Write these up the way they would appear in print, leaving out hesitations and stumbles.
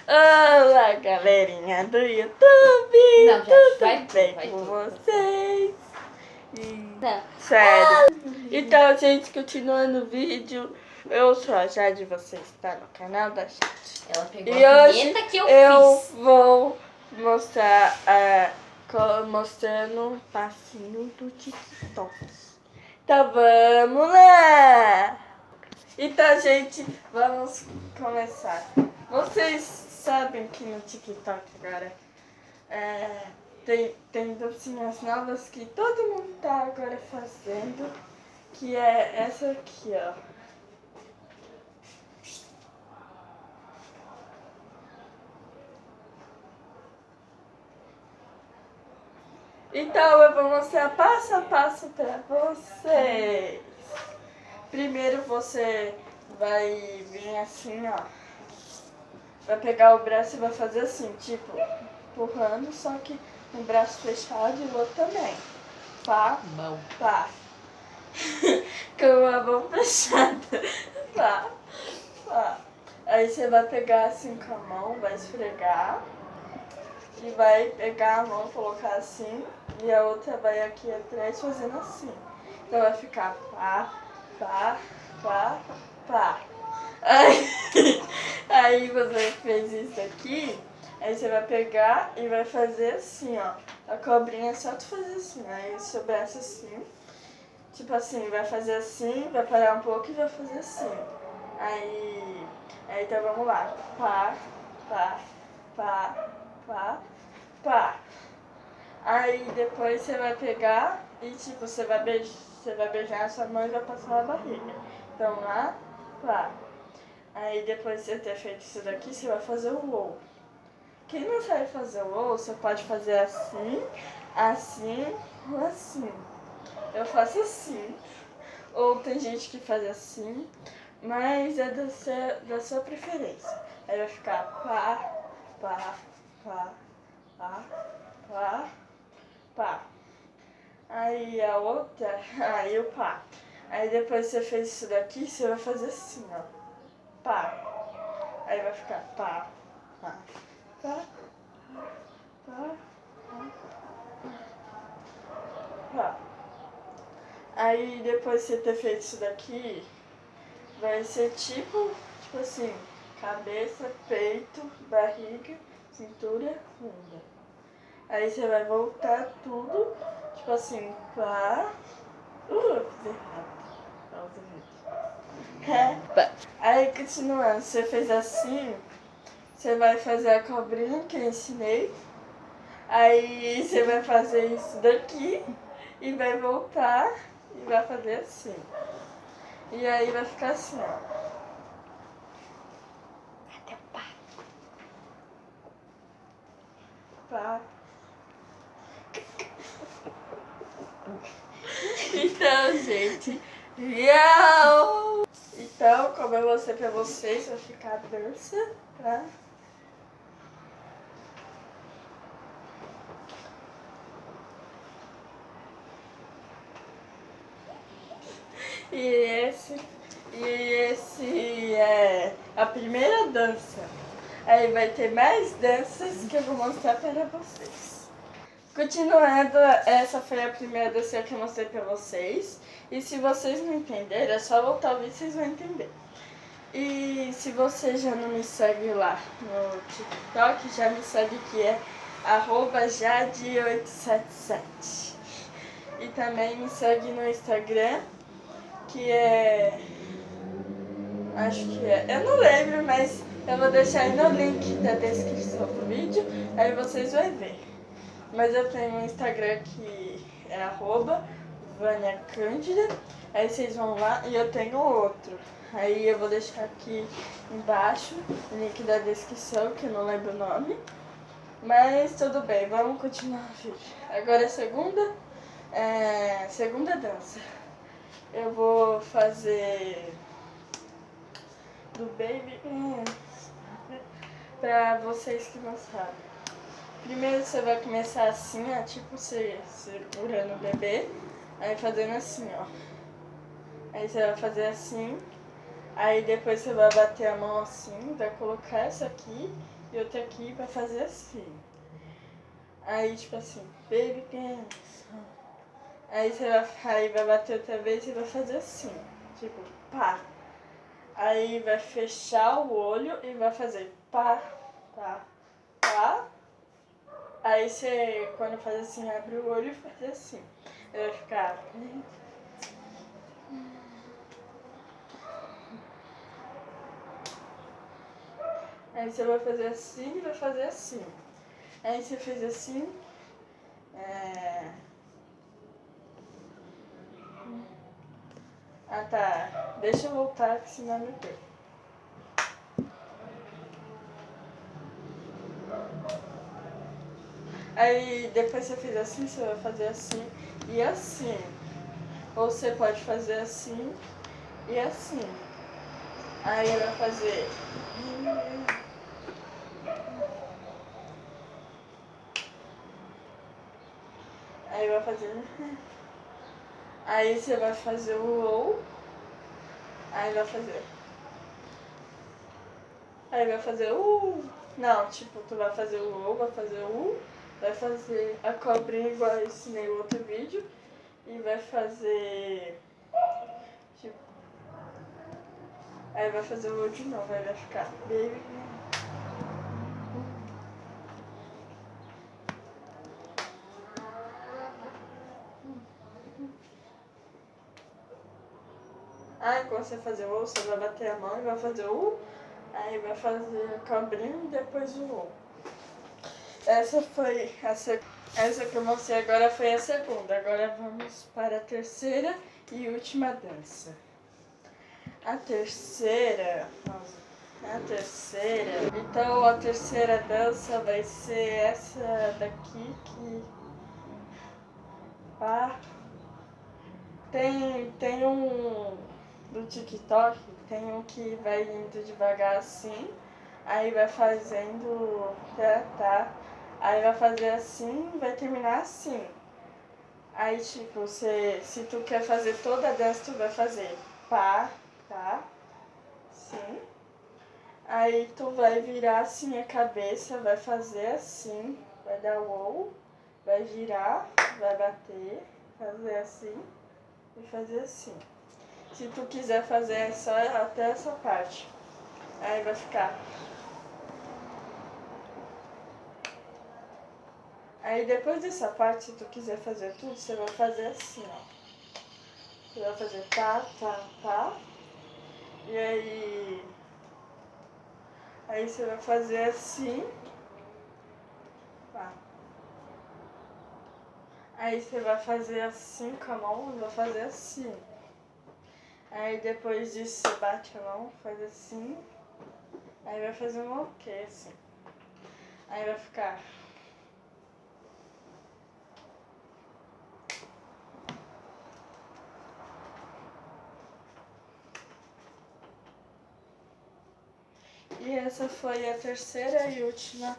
Olá, galerinha do YouTube! Não, tudo vai bem vai com tu. vocês? Não. Sério. Então, gente, continuando o vídeo, eu sou a Jade, você está no canal da Jade. Ela pegou E a hoje vinheta que eu fiz. vou mostrar mostrando um passinho do TikTok. Então vamos lá! Então, gente, vamos começar. Vocês sabem que no TikTok agora tem dancinhas novas que todo mundo tá agora fazendo, que é essa aqui, ó. Então eu vou mostrar passo a passo pra vocês. Primeiro você vai vir assim, ó. Vai pegar o braço e vai fazer assim, tipo, empurrando, só que um braço fechado e o outro também. Pá, Mão. pá. Com a mão fechada. Pá, pá. Aí você vai pegar assim com a mão, vai esfregar. E vai pegar a mão, colocar assim. E a outra vai aqui atrás fazendo assim. Então vai ficar pá, pá, pá, pá. Aí você fez isso aqui, aí você vai pegar e vai fazer assim, ó. A cobrinha é só tu fazer assim, aí o seu braço assim. Tipo assim, vai fazer assim, vai parar um pouco e vai fazer assim. Aí então vamos lá. Pá, pá, pá, pá, pá. Aí depois você vai pegar e tipo, você vai beijar a sua mão e vai passar na barriga. Então lá, pá. Aí depois de você ter feito isso daqui, você vai fazer o ou. Quem não sabe fazer o ou, você pode fazer assim, assim ou assim. Eu faço assim. Ou tem gente que faz assim, mas é da sua preferência. Aí vai ficar pá, pá, pá, pá, pá, pá. Aí a outra, aí o pá. Aí depois que você fez isso daqui, você vai fazer assim, ó. Pá. Aí vai ficar pá, pá, pá, pá, pá. Aí depois de você ter feito isso daqui, vai ser tipo assim, cabeça, peito, barriga, cintura, bunda. Aí você vai voltar tudo, tipo assim, pá. Fiz errado. Pausa o vídeo. Aí continuando, você fez assim, você vai fazer a cobrinha que eu ensinei. Aí você vai fazer isso daqui e vai voltar e vai fazer assim. E aí vai ficar assim, ó. Até o pá. Pá. Então, gente, miau! Então, como eu mostrei pra vocês, vai ficar a dança, tá? E esse é a primeira dança. Aí vai ter mais danças que eu vou mostrar para vocês. Continuando, essa foi a primeira dança que eu mostrei para vocês. E se vocês não entenderem, é só voltar o vídeo e vocês vão entender. E se você já não me segue lá no TikTok, já me segue que é @jade877. E também me segue no Instagram, que é... acho que é... eu não lembro, mas eu vou deixar aí no link da descrição do vídeo, aí vocês vão ver. Mas eu tenho um Instagram que é @VâniaCândida, aí vocês vão lá, e eu tenho outro. Aí eu vou deixar aqui embaixo o link da descrição, que eu não lembro o nome. Mas tudo bem, vamos continuar o vídeo. Agora segunda dança. Eu vou fazer do Baby pra vocês que não sabem. Primeiro você vai começar assim, ó, tipo você segurando o bebê, aí fazendo assim, ó. Aí você vai fazer assim, Aí depois você vai bater a mão assim, vai colocar essa aqui e outra aqui pra fazer assim. Aí tipo assim, baby dance. Aí você vai bater outra vez e vai fazer assim, tipo, pá. Aí vai fechar o olho e vai fazer pá, pá, pá. Aí você, quando faz assim, abre o olho e faz assim. Aí vai ficar... Aí você vai fazer assim e vai fazer assim. Aí você fez assim... Ah tá, deixa eu voltar que senão me perco. Aí depois você fez assim, você vai fazer assim e assim. Ou você pode fazer assim e assim. Aí vai fazer... Aí vai fazer... Aí você vai fazer o ou. Aí vai fazer... Aí vai fazer Não, tipo, tu vai fazer o ou, vai fazer o vai fazer a cobrinha igual eu ensinei no outro vídeo. E vai fazer... Tipo... Aí vai fazer o ou de novo, aí vai ficar... Baby... Aí quando você fazer o ou, você vai bater a mão e vai fazer o aí vai fazer a cobrinha e depois o ou. Essa foi essa que eu mostrei agora foi a segunda. Agora vamos para a terceira e última dança. A terceira, então a terceira dança vai ser essa daqui que tem um do TikTok, tem um que vai indo devagar assim, aí vai fazendo, aí vai fazer assim, vai terminar assim. Aí tipo, se tu quer fazer toda a dança, tu vai fazer pá, tá, sim. Aí tu vai virar assim a cabeça, vai fazer assim, vai dar wow, vai girar, vai bater, fazer assim e fazer assim. Se tu quiser fazer só até essa parte, aí vai ficar. Aí depois dessa parte, se tu quiser fazer tudo, você vai fazer assim, ó. Você vai fazer tá, tá, tá. E aí você vai fazer assim. Tá. Aí você vai fazer assim com a mão, vai fazer assim. Aí depois disso você bate a mão, faz assim. Aí vai fazer um ok, assim. Aí vai ficar. E essa foi a terceira e última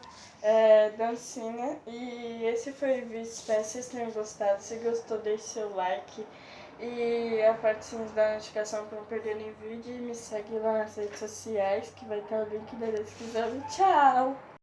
dancinha. E esse foi o vídeo, espero que vocês tenham gostado. Se gostou, deixe seu like. E aperte o sininho da notificação para não perder nenhum vídeo. E me segue lá nas redes sociais, que vai estar o link da descrição. Tchau!